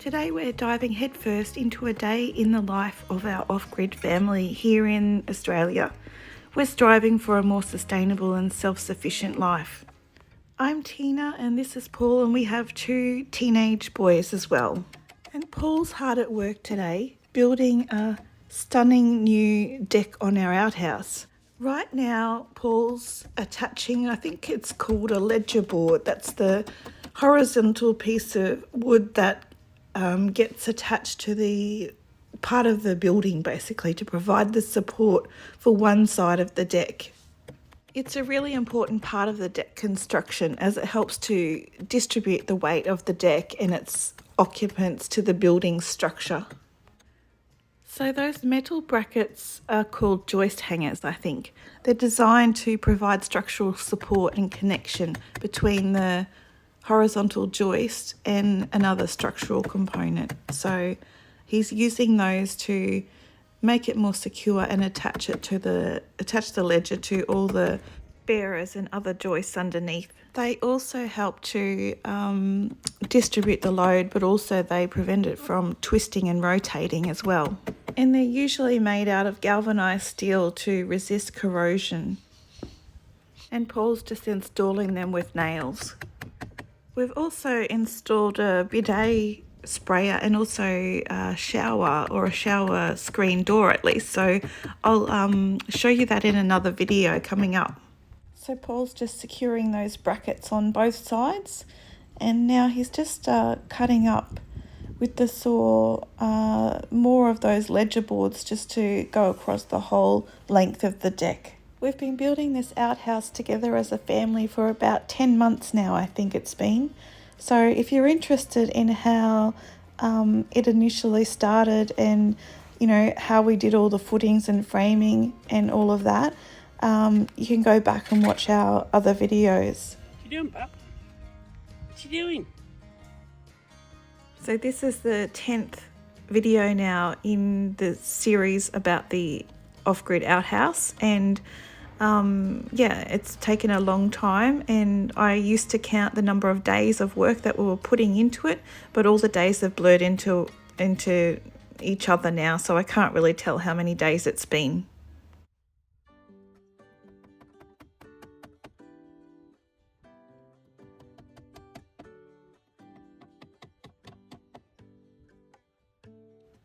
Today we're diving headfirst into a day in the life of our off-grid family here in Australia. We're striving for a more sustainable and self-sufficient life. I'm Tina and this is Paul, and we have two teenage boys as well. And Paul's hard at work today building a stunning new deck on our outhouse. Right now Paul's attaching, I think it's called a ledger board. That's the horizontal piece of wood that gets attached to the part of the building basically to provide the support for one side of the deck. It's a really important part of the deck construction as it helps to distribute the weight of the deck and its occupants to the building structure. So those metal brackets are called joist hangers, I think. They're designed to provide structural support and connection between the horizontal joist and another structural component. So he's using those to make it more secure and attach the ledger to all the bearers and other joists underneath. They also help to distribute the load, but also they prevent it from twisting and rotating as well. And they're usually made out of galvanized steel to resist corrosion. And Paul's just installing them with nails. We've also installed a bidet sprayer and also a shower, or a shower screen door at least. So I'll show you that in another video coming up. So Paul's just securing those brackets on both sides, and now he's just cutting up with the saw more of those ledger boards just to go across the whole length of the deck. We've been building this outhouse together as a family for about 10 months now, I think it's been. So if you're interested in how it initially started and, you know, how we did all the footings and framing and all of that, you can go back and watch our other videos. What you doing, Pop? What you doing? So this is the 10th video now in the series about the off-grid outhouse, and it's taken a long time, and I used to count the number of days of work that we were putting into it, but all the days have blurred into each other now, so I can't really tell how many days it's been.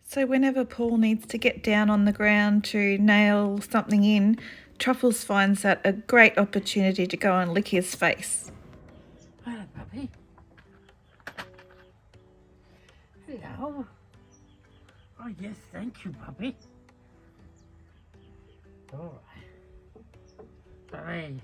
So whenever Paul needs to get down on the ground to nail something in, Truffles finds that a great opportunity to go and lick his face. Hello, puppy. Hello. Oh, yes, thank you, puppy. All right. Puppy.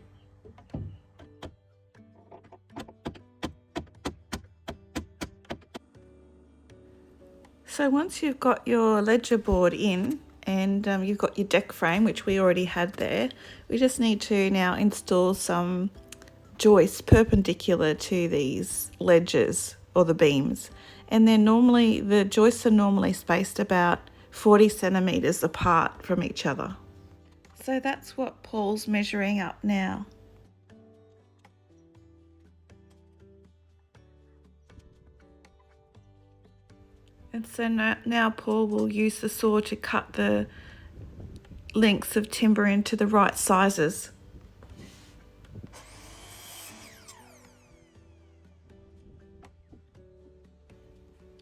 So once you've got your ledger board in and you've got your deck frame, which we already had there, we just need to now install some joists perpendicular to these ledgers or the beams. And the joists are normally spaced about 40 centimetres apart from each other. So that's what Paul's measuring up now. And so now Paul will use the saw to cut the lengths of timber into the right sizes.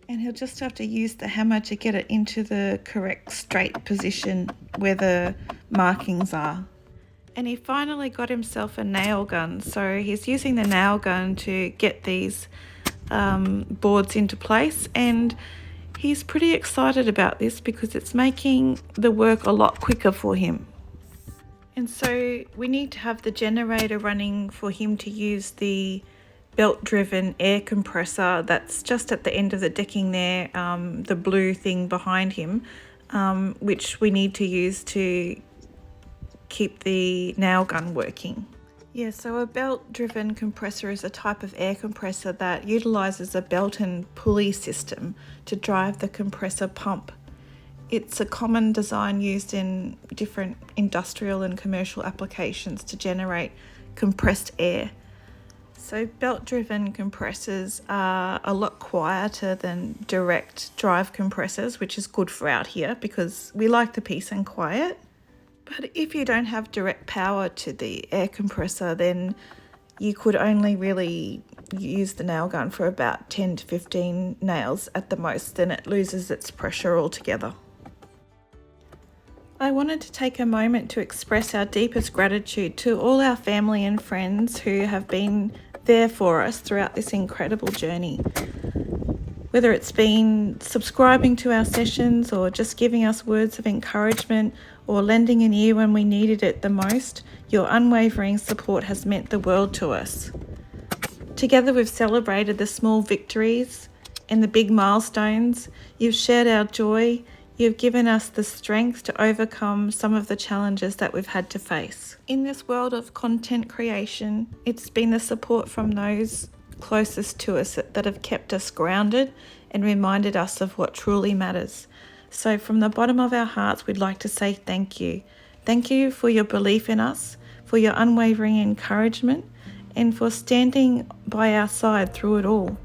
And he'll just have to use the hammer to get it into the correct straight position where the markings are. And he finally got himself a nail gun. So he's using the nail gun to get these boards into place, and he's pretty excited about this because it's making the work a lot quicker for him. And so we need to have the generator running for him to use the belt-driven air compressor that's just at the end of the decking there, the blue thing behind him, which we need to use to keep the nail gun working. Yeah, so a belt-driven compressor is a type of air compressor that utilises a belt and pulley system to drive the compressor pump. It's a common design used in different industrial and commercial applications to generate compressed air. So belt-driven compressors are a lot quieter than direct drive compressors, which is good for out here because we like the peace and quiet. But if you don't have direct power to the air compressor, then you could only really use the nail gun for about 10 to 15 nails at the most, then it loses its pressure altogether. I wanted to take a moment to express our deepest gratitude to all our family and friends who have been there for us throughout this incredible journey. Whether it's been subscribing to our sessions or just giving us words of encouragement or lending an ear when we needed it the most, your unwavering support has meant the world to us. Together we've celebrated the small victories and the big milestones. You've shared our joy. You've given us the strength to overcome some of the challenges that we've had to face. In this world of content creation, it's been the support from those closest to us that have kept us grounded and reminded us of what truly matters. So from the bottom of our hearts, we'd like to say thank you. Thank you for your belief in us, for your unwavering encouragement, and for standing by our side through it all.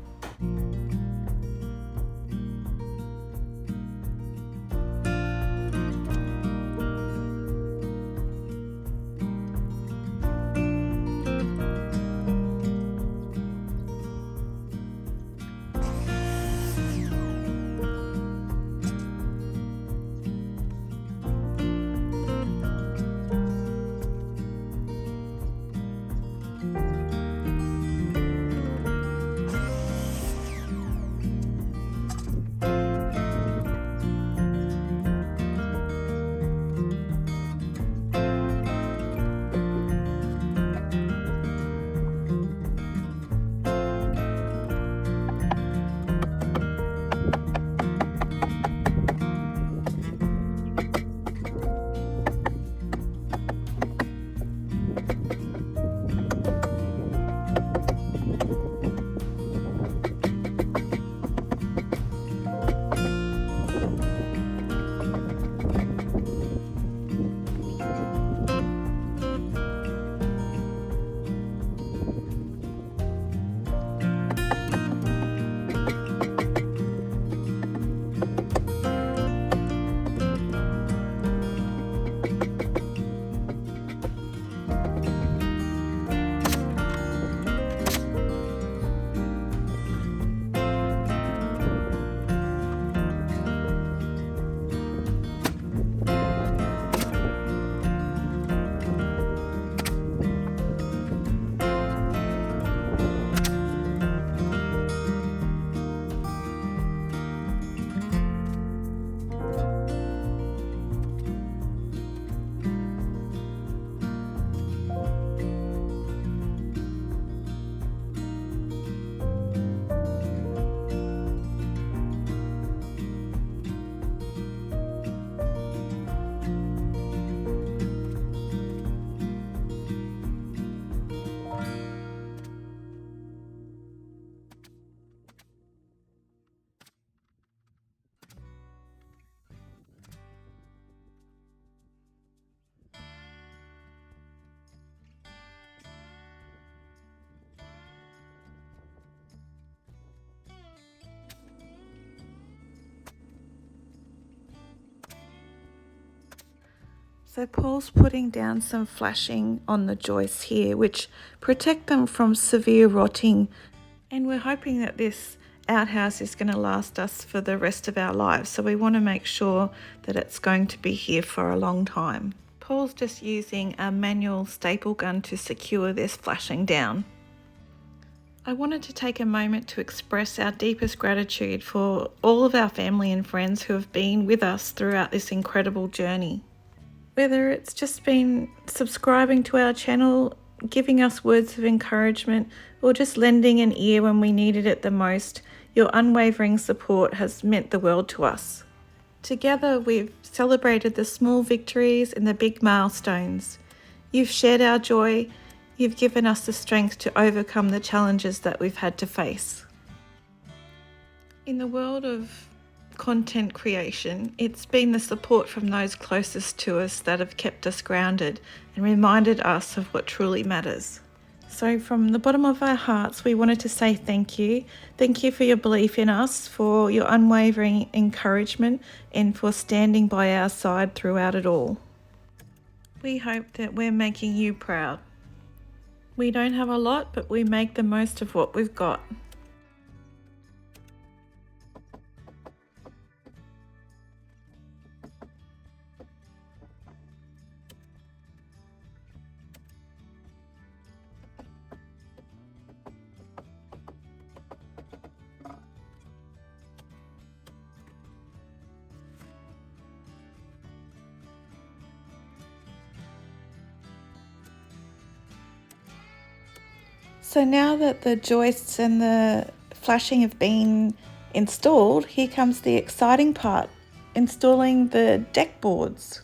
So Paul's putting down some flashing on the joists here, which protect them from severe rotting. And we're hoping that this outhouse is going to last us for the rest of our lives. So we want to make sure that it's going to be here for a long time. Paul's just using a manual staple gun to secure this flashing down. I wanted to take a moment to express our deepest gratitude for all of our family and friends who have been with us throughout this incredible journey. Whether it's just been subscribing to our channel, giving us words of encouragement, or just lending an ear when we needed it the most, your unwavering support has meant the world to us. Together we've celebrated the small victories and the big milestones. You've shared our joy. You've given us the strength to overcome the challenges that we've had to face. In the world of content creation, it's been the support from those closest to us that have kept us grounded and reminded us of what truly matters. So from the bottom of our hearts, we wanted to say thank you. Thank you for your belief in us, for your unwavering encouragement, and for standing by our side throughout it all. We hope that we're making you proud. We don't have a lot, but we make the most of what we've got. So now that the joists and the flashing have been installed, here comes the exciting part, installing the deck boards.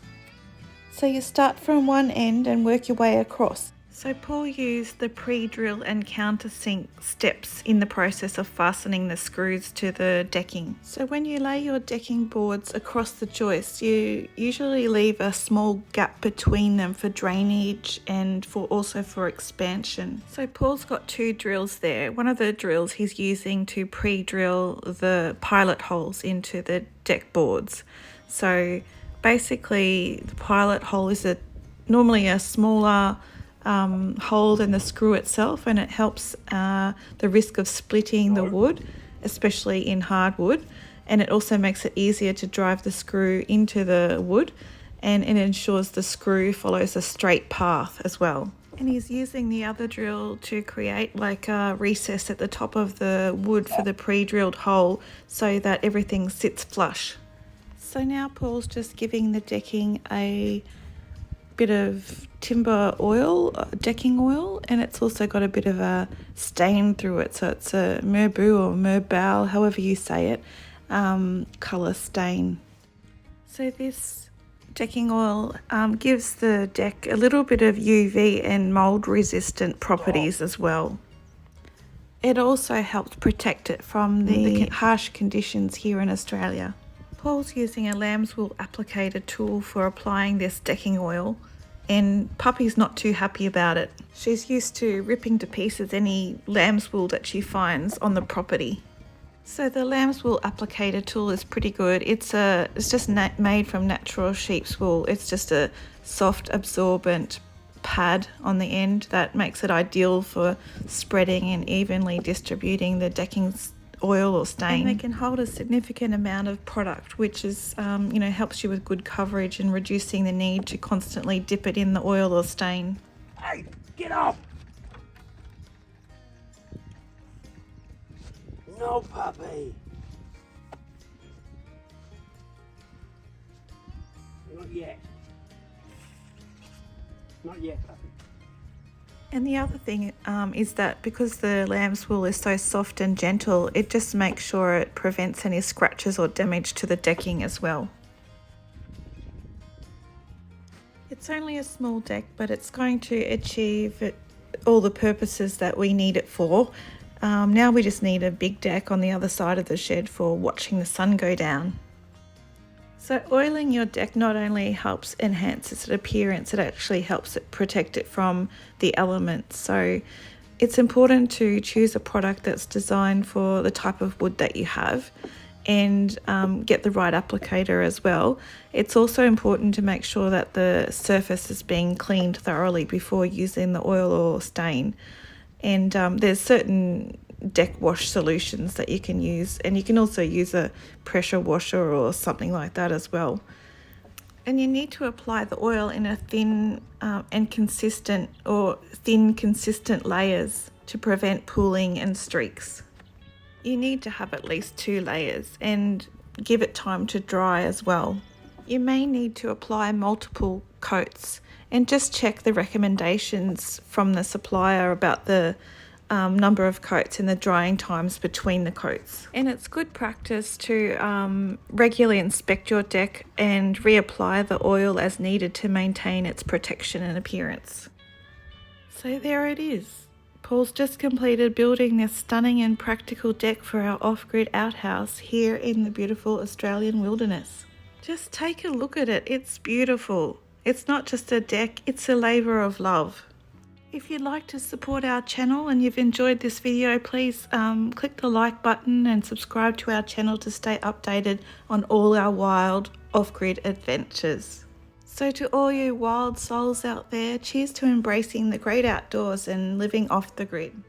So you start from one end and work your way across. So Paul used the pre-drill and countersink steps in the process of fastening the screws to the decking. So when you lay your decking boards across the joists, you usually leave a small gap between them for drainage and also for expansion. So Paul's got 2 drills there. One of the drills he's using to pre-drill the pilot holes into the deck boards. So basically the pilot hole is normally a smaller hole than the screw itself, and it helps the risk of splitting the wood, especially in hardwood, and it also makes it easier to drive the screw into the wood, and it ensures the screw follows a straight path as well. And he's using the other drill to create like a recess at the top of the wood for the pre-drilled hole so that everything sits flush. So now Paul's just giving the decking a bit of timber oil, decking oil, and it's also got a bit of a stain through it, so it's a merbau or merbau, however you say it, colour stain. So this decking oil gives the deck a little bit of UV and mould resistant properties as well. It also helps protect it from the harsh conditions here in Australia. Paul's using a lamb's wool applicator tool for applying this decking oil, and Puppy's not too happy about it. She's used to ripping to pieces any lamb's wool that she finds on the property. So the lamb's wool applicator tool is pretty good. It's just made from natural sheep's wool. It's just a soft absorbent pad on the end that makes it ideal for spreading and evenly distributing the decking's oil or stain. And they can hold a significant amount of product, which is helps you with good coverage and reducing the need to constantly dip it in the oil or stain. Hey, get off! No, puppy. Not yet. Not yet, puppy. And the other thing is that because the lamb's wool is so soft and gentle, it just makes sure it prevents any scratches or damage to the decking as well. It's only a small deck, but it's going to achieve all the purposes that we need it for. Now we just need a big deck on the other side of the shed for watching the sun go down. So oiling your deck not only helps enhance its appearance, it actually helps it protect it from the elements. So it's important to choose a product that's designed for the type of wood that you have, and get the right applicator as well. It's also important to make sure that the surface is being cleaned thoroughly before using the oil or stain. And there's certain deck wash solutions that you can use, and you can also use a pressure washer or something like that as well. And you need to apply the oil in a thin consistent layers to prevent pooling and streaks. You need to have at least 2 layers and give it time to dry as well. You may need to apply multiple coats, and just check the recommendations from the supplier about the number of coats and the drying times between the coats. And it's good practice to regularly inspect your deck and reapply the oil as needed to maintain its protection and appearance. So there it is. Paul's just completed building this stunning and practical deck for our off-grid outhouse here in the beautiful Australian wilderness. Just take a look at it. It's beautiful. It's not just a deck, it's a labour of love. If you'd like to support our channel and you've enjoyed this video, please click the like button and subscribe to our channel to stay updated on all our wild off-grid adventures. So to all you wild souls out there, cheers to embracing the great outdoors and living off the grid.